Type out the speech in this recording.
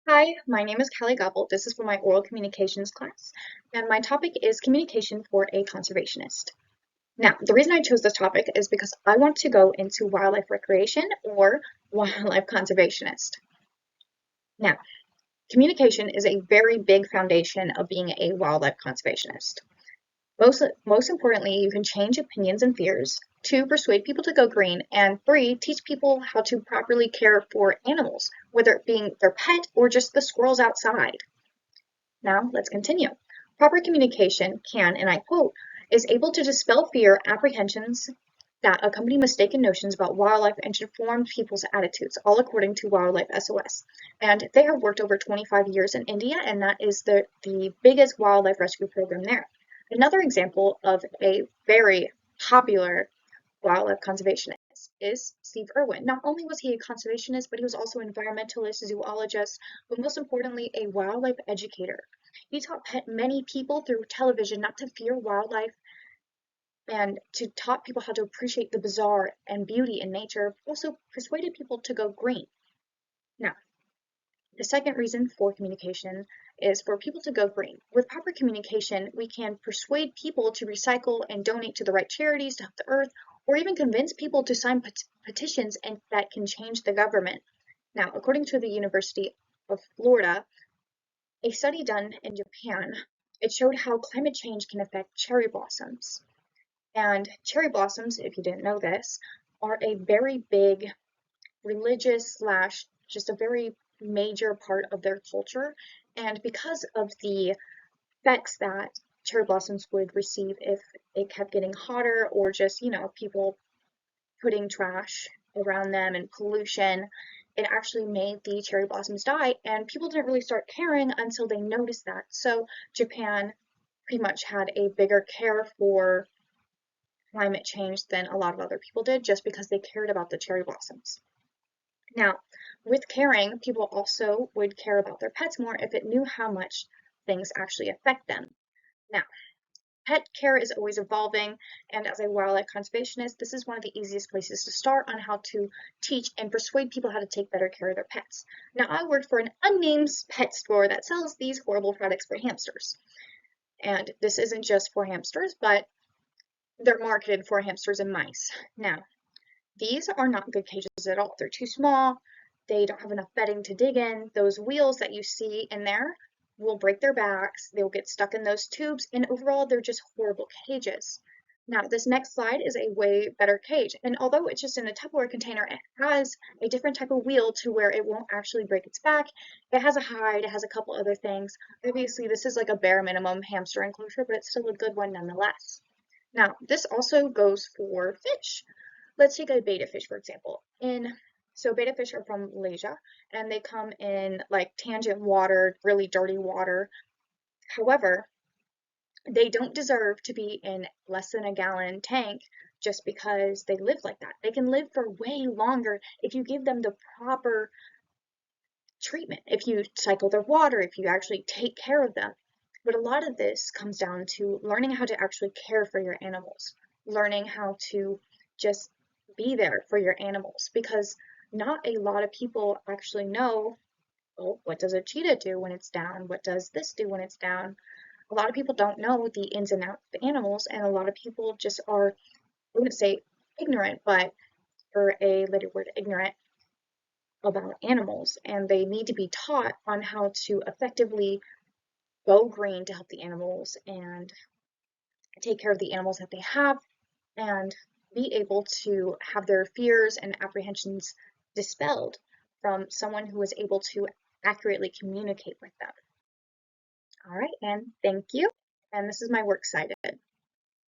Hi, my name is Kelly Gobble. This is for my oral communications class, and my topic is communication for a conservationist. Now, the reason I chose this topic is because I want to go into wildlife recreation or wildlife conservationist. Now, communication is a very big foundation of being a wildlife conservationist. Most importantly, you can change opinions and fears. Two, persuade people to go green. And three, teach people how to properly care for animals, whether it being their pet or just the squirrels outside. Now, let's continue. Proper communication can, and I quote, is able to dispel fear, apprehensions that accompany mistaken notions about wildlife and should form people's attitudes, all according to Wildlife SOS. And they have worked over 25 years in India, and that is the biggest wildlife rescue program there. Another example of a very popular wildlife conservationist is Steve Irwin. Not only was he a conservationist, but he was also an environmentalist, zoologist, but most importantly, a wildlife educator. He taught many people through television not to fear wildlife and to taught people how to appreciate the bizarre and beauty in nature, also persuaded people to go green. Now, the second reason for communication is for people to go green. With proper communication, we can persuade people to recycle and donate to the right charities to help the earth, or even convince people to sign petitions and that can change the government. Now, according to the University of Florida, a study done in Japan, it showed how climate change can affect cherry blossoms. And cherry blossoms, if you didn't know this, are a very big religious slash just a very major part of their culture. And because of the effects that cherry blossoms would receive if it kept getting hotter or just, people putting trash around them and pollution, it actually made the cherry blossoms die. And people didn't really start caring until they noticed that. So Japan pretty much had a bigger care for climate change than a lot of other people did just because they cared about the cherry blossoms. Now, with caring, people also would care about their pets more if it knew how much things actually affect them. Now, pet care is always evolving, and as a wildlife conservationist, this is one of the easiest places to start on how to teach and persuade people how to take better care of their pets. Now, I work for an unnamed pet store that sells these horrible products for hamsters. And this isn't just for hamsters, but they're marketed for hamsters and mice. Now, these are not good cages at all. They're too small. They don't have enough bedding to dig in. Those wheels that you see in there will break their backs. They'll get stuck in those tubes, and overall, they're just horrible cages. Now, this next slide is a way better cage, and although it's just in a Tupperware container, it has a different type of wheel to where it won't actually break its back. It has a hide, it has a couple other things. Obviously, this is like a bare minimum hamster enclosure, but it's still a good one nonetheless. Now, this also goes for fish. Let's take a betta fish, for example. So betta fish are from Malaysia, and they come in like tangent water, really dirty water. However, they don't deserve to be in less than a gallon tank just because they live like that. They can live for way longer if you give them the proper treatment, if you cycle their water, if you actually take care of them. But a lot of this comes down to learning how to actually care for your animals, learning how to just be there for your animals because not a lot of people actually know, oh, what does a cheetah do when it's down? What does this do when it's down? A lot of people don't know the ins and outs of animals, and a lot of people just are, I wouldn't say ignorant, but for a later word, ignorant about animals, and they need to be taught on how to effectively go green to help the animals and take care of the animals that they have and be able to have their fears and apprehensions dispelled from someone who is able to accurately communicate with them. All right, and thank you. And this is my works cited.